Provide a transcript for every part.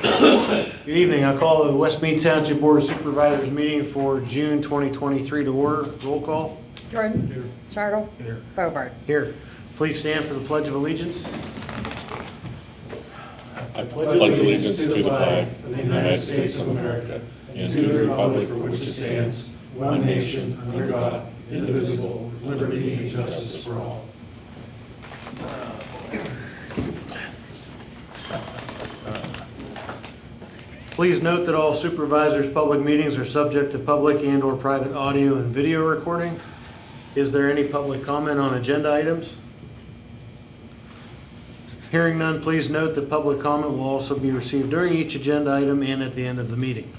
Good evening. I call the West Mead Township Board of Supervisors meeting for June 2023 to order. Roll call. Jordan. Here. Chartle. Here. Bovard. Here. Please stand for the Pledge of Allegiance. I pledge allegiance to the flag of the United States of America and to the republic for which it stands, one nation, under God, indivisible, with liberty and justice for all. Please note that all supervisors' public meetings are subject to public and/or private audio and video recording. Is there any public comment on agenda items? Hearing none, please note that public comment will also be received during each agenda item and at the end of the meeting.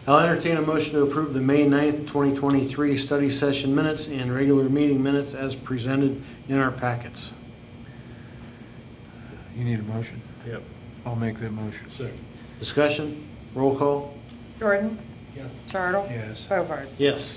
I'll entertain a motion to approve the May 9th, 2023 study session minutes and regular meeting minutes as presented in our packets. You need a motion? Yep. I'll make that motion. Second. Discussion? Roll call? Jordan. Yes. Chartle. Yes. Bovard. Yes.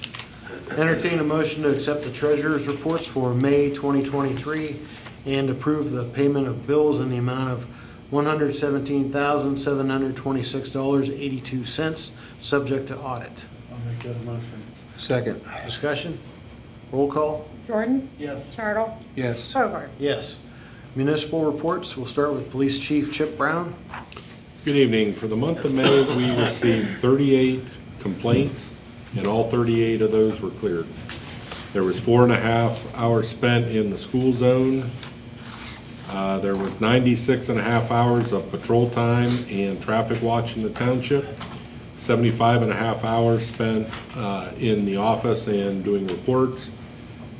Entertain a motion to accept the treasurer's reports for May 2023 and approve the payment of bills in the amount of $117,726.82, subject to audit. I'll make that motion. Second. Discussion? Roll call? Jordan. Yes. Chartle. Yes. Bovard. Yes. Municipal reports, we'll start with Police Chief Chip Brown. Good evening. For the month of May, we received 38 complaints, and all 38 of those were cleared. There was 4.5 hours spent in the school zone. There was 96.5 hours of patrol time and traffic watch in the township. 75.5 hours spent in the office and doing reports.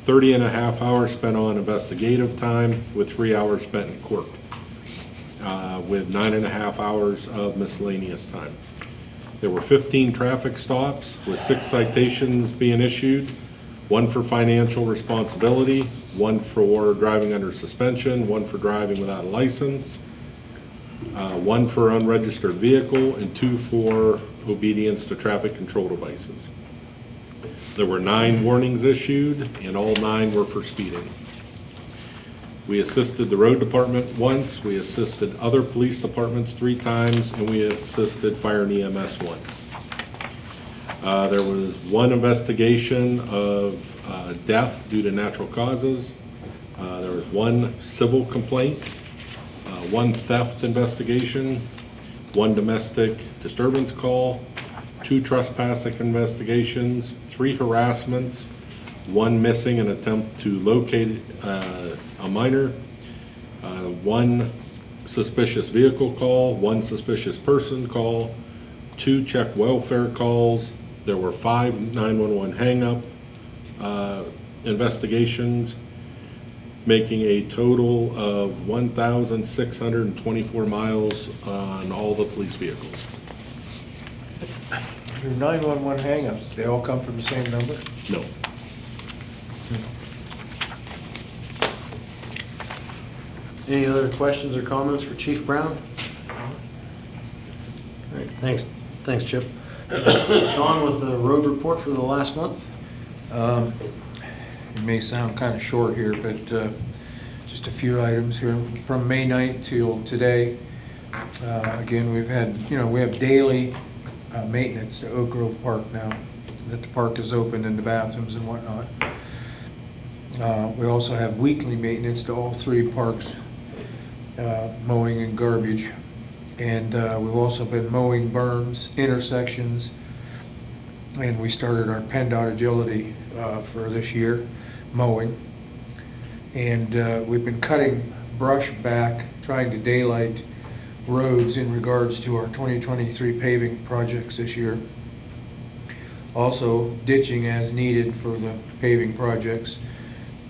30.5 hours spent on investigative time, with 3 hours spent in court, with 9.5 hours of miscellaneous time. There were 15 traffic stops, with 6 citations being issued, 1 for financial responsibility, 1 for driving under suspension, 1 for driving without a license, 1 for unregistered vehicle, and 2 for obedience to traffic control devices. There were 9 warnings issued, and all 9 were for speeding. We assisted the road department once, we assisted other police departments 3 times, and we assisted fire and EMS once. There was 1 investigation of death due to natural causes. There was 1 civil complaint, 1 theft investigation, 1 domestic disturbance call, 2 trespassing investigations, 3 harassments, 1 missing an attempt to locate a minor, 1 suspicious vehicle call, 1 suspicious person call, 2 check welfare calls. There were 5 911 hang-up investigations, making a total of 1,624 miles on all the police vehicles. Your 911 hang-ups, they all come from the same number? No. Any other questions or comments for Chief Brown? All right, thanks, Chip. On with the road report for the last month. It may sound kind of short here, but just a few items here. From May 9th till today, again, we have daily maintenance to Oak Grove Park now that the park is open and the bathrooms and whatnot. We also have weekly maintenance to all 3 parks, mowing and garbage. And we've also been mowing berms, intersections, and we started our PennDOT agility for this year, mowing. And we've been cutting brush back, trying to daylight roads in regards to our 2023 paving projects this year. Also ditching as needed for the paving projects.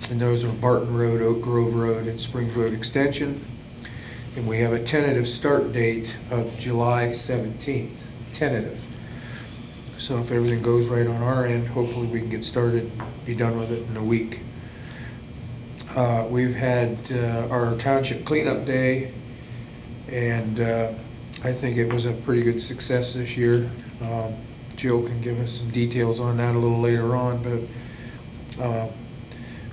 And those are Barton Road, Oak Grove Road, and Springs Road Extension. And we have a tentative start date of July 17th, tentative. So if everything goes right on our end, hopefully we can get started, be done with it in a week. We've had our township cleanup day, and I think it was a pretty good success this year. Jill can give us some details on that a little later on, but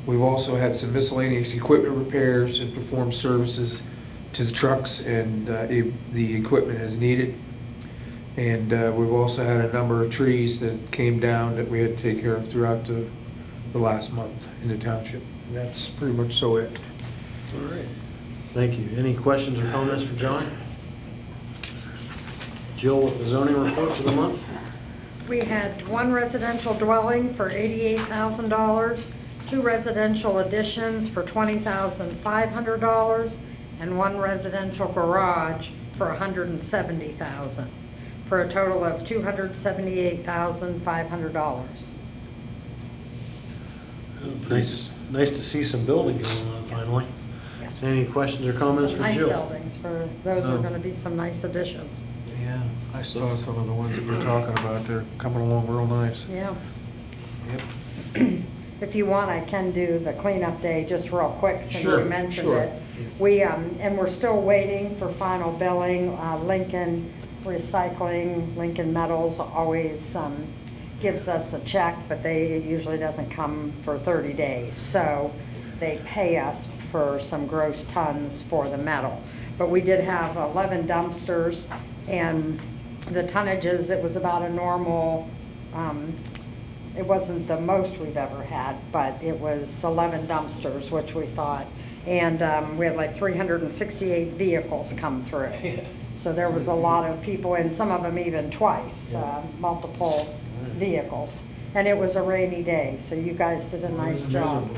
we've also had some miscellaneous equipment repairs and performed services to the trucks and the equipment as needed. And we've also had a number of trees that came down that we had to take care of throughout the last month in the township. And that's pretty much so it. All right. Thank you. Any questions or comments for John? Jill with the zoning report for the month? We had one residential dwelling for $88,000, 2 residential additions for $20,500, and 1 residential garage for $170,000, for a total of $278,500. Nice to see some building going on finally. Yes. Any questions or comments Some for nice Jill? buildings, for those are Oh. going to be some nice additions. Yeah, I saw some of the ones that we're talking about. They're coming along real nice. Yeah. Yep. If you want, I can do the cleanup day just real quick since Sure, you mentioned sure. it. We, and we're still waiting for final billing. Lincoln Recycling, Lincoln Metals always gives us a check, but it usually doesn't come for 30 days. So they pay us for some gross tons for the metal. But we did have 11 dumpsters, and the tonnages, it was about a normal, it wasn't the most we've ever had, but it was 11 dumpsters, which we thought. And we had like 368 vehicles come through. So there was a lot of people, and some of them even twice, multiple vehicles. And it was a rainy day, so you guys did a nice job.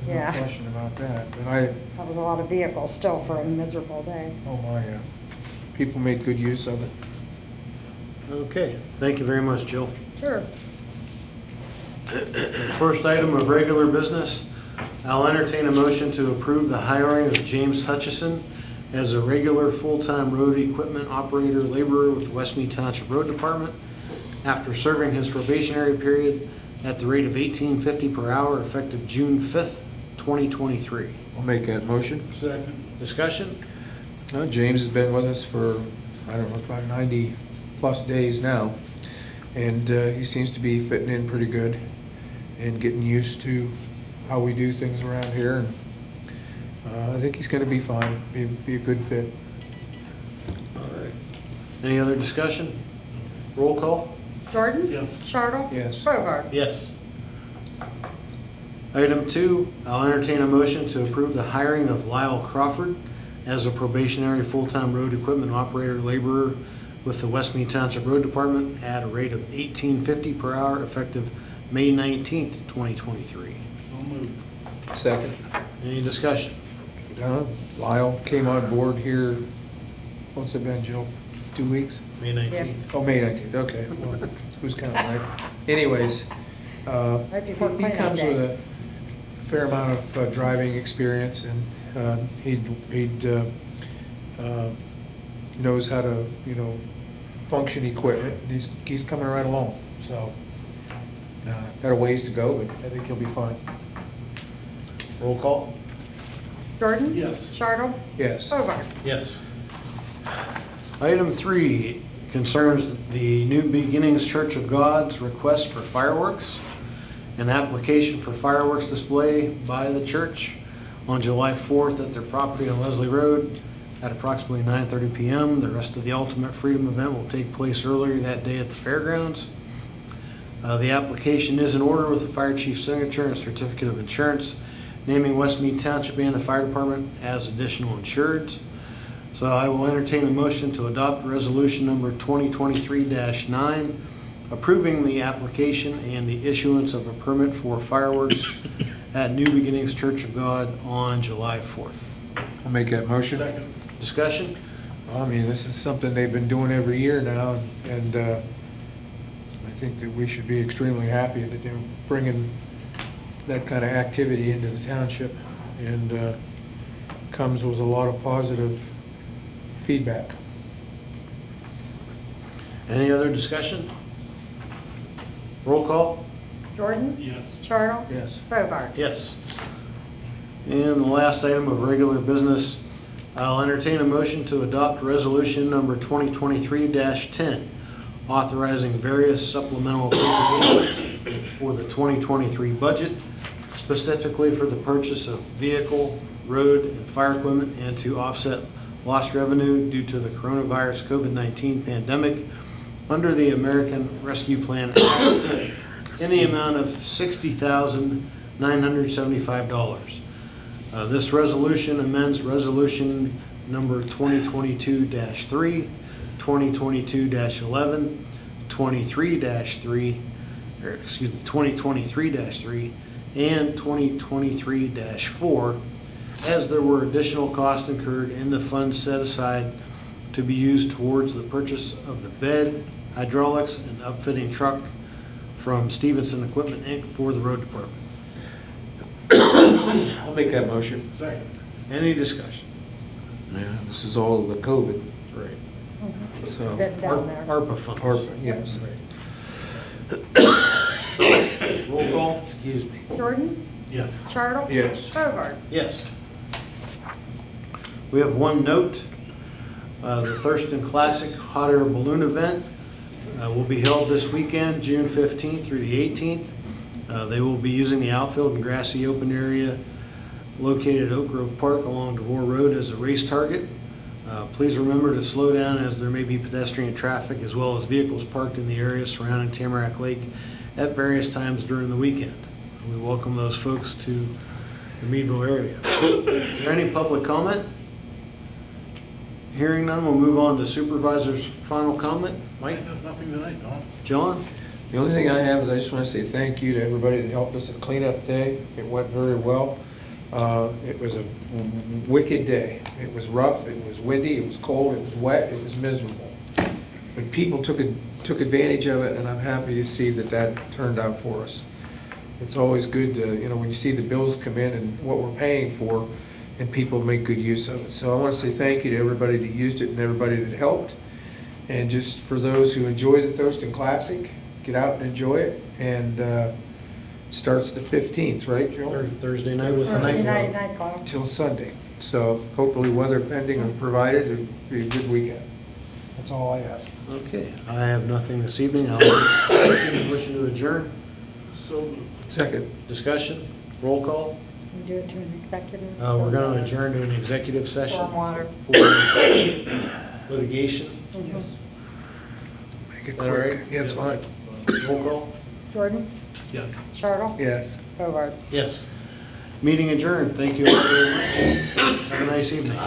Yeah. No question about that. But That was a lot of vehicles still for a miserable day. oh my, people made good use of it. Okay, thank you very much, Jill. Sure. First item of regular business, I'll entertain a motion to approve the hiring of James Hutchison as a regular full-time road equipment operator laborer with West Mead Township Road Department after serving his probationary period at the rate of $18.50 per hour effective June 5th, 2023. I'll make that motion. Second. Discussion? James has been with us for, I don't know, about 90-plus days now, and he seems to be fitting in pretty good and getting used to how we do things around here. And I think he's going to be fine, be a good fit. All right. Any other discussion? Roll call? Jordan? Yes. Chartle? Yes. Bogart? Yes. Item 2, I'll entertain a motion to approve the hiring of Lyle Crawford as a probationary full-time road equipment operator laborer with the West Mead Township Road Department at a rate of $18.50 per hour effective May 19th, 2023. So moved. Second. Any discussion? Lyle came on board here, what's it been, Jill? 2 weeks? May 19th. Yeah. Oh, May 19th, okay. Well, who's counting, right? Anyways, Right before he cleanup comes day. with a fair amount of driving experience, and he knows how to, function equipment. He's coming right along, so got a ways to go, but I think he'll be fine. Roll call? Jordan? Yes. Chartle? Yes. Bogart? Yes. Item 3 concerns the New Beginnings Church of God's request for fireworks. An application for fireworks display by the church on July 4th at their property on Leslie Road at approximately 9:30 p.m. The rest of the Ultimate Freedom event will take place earlier that day at the fairgrounds. The application is in order with the fire chief's signature and certificate of insurance, naming West Mead Township and the fire department as additional insureds. So I will entertain a motion to adopt resolution number 2023-9, approving the application and the issuance of a permit for fireworks at New Beginnings Church of God on July 4th. I'll make that motion. Second. Discussion? I mean, this is something they've been doing every year now, and I think that we should be extremely happy that they're bringing that kind of activity into the township, and comes with a lot of positive feedback. Any other discussion? Roll call? Jordan? Yes. Chartle? Yes. Bogart? Yes. And the last item of regular business, I'll entertain a motion to adopt resolution number 2023-10, authorizing various supplemental appropriations for the 2023 budget, specifically for the purchase of vehicle, road, and fire equipment, and to offset lost revenue due to the coronavirus COVID-19 pandemic under the American Rescue Plan Act in the amount of $60,975. This resolution amends Resolution number 2022-3, 2022-11, 2023-3, and 2023-4, as there were additional costs incurred in the funds set aside to be used towards the purchase of the bed, hydraulics, and upfitting truck from Stevenson Equipment, Inc. for the road department. I'll make that motion. Second. Any discussion? Yeah, this is all the COVID, Right. so. Down there. ARPA funds. ARPA, yes. Roll call? Excuse me. Jordan? Yes. Chartle? Yes. Bovard? Yes. We have one note. The Thurston Classic Hot Air Balloon Event will be held this weekend, June 15th through the 18th. They will be using the outfield and grassy open area located at Oak Grove Park along Devore Road as a race target. Please remember to slow down as there may be pedestrian traffic as well as vehicles parked in the area surrounding Tamarack Lake at various times during the weekend. We welcome those folks to the Meadville area. Is there any public comment? Hearing none, we'll move on to Supervisor's final comment. Mike? Nothing tonight, Don. John? The only thing I have is I just want to say thank you to everybody that helped us at cleanup day. It went very well. It was a wicked day. It was rough, it was windy, it was cold, it was wet, it was miserable. But people took advantage of it, and I'm happy to see that turned out for us. It's always good to, when you see the bills come in and what we're paying for, and people make good use of it. So I want to say thank you to everybody that used it and everybody that helped. And just for those who enjoy the Thurston Classic, get out and enjoy it. And starts the 15th, right, Joe? Thursday night with the Thursday night night, club. nightclub. Till Sunday. So hopefully weather pending and provided, it'll be a good weekend. That's all I have. Okay, I have nothing this evening. I'll entertain a motion to adjourn. Second. Discussion, roll call. We do it to an executive. We're going to adjourn to an executive session Stormwater. for litigation. Mhm. Make it Is that all right? quick. Yeah, it's fine. Roll call? Jordan? Yes. Chartle? Yes. Bovard? Yes. Meeting adjourned. Thank you all very much. Have a nice evening.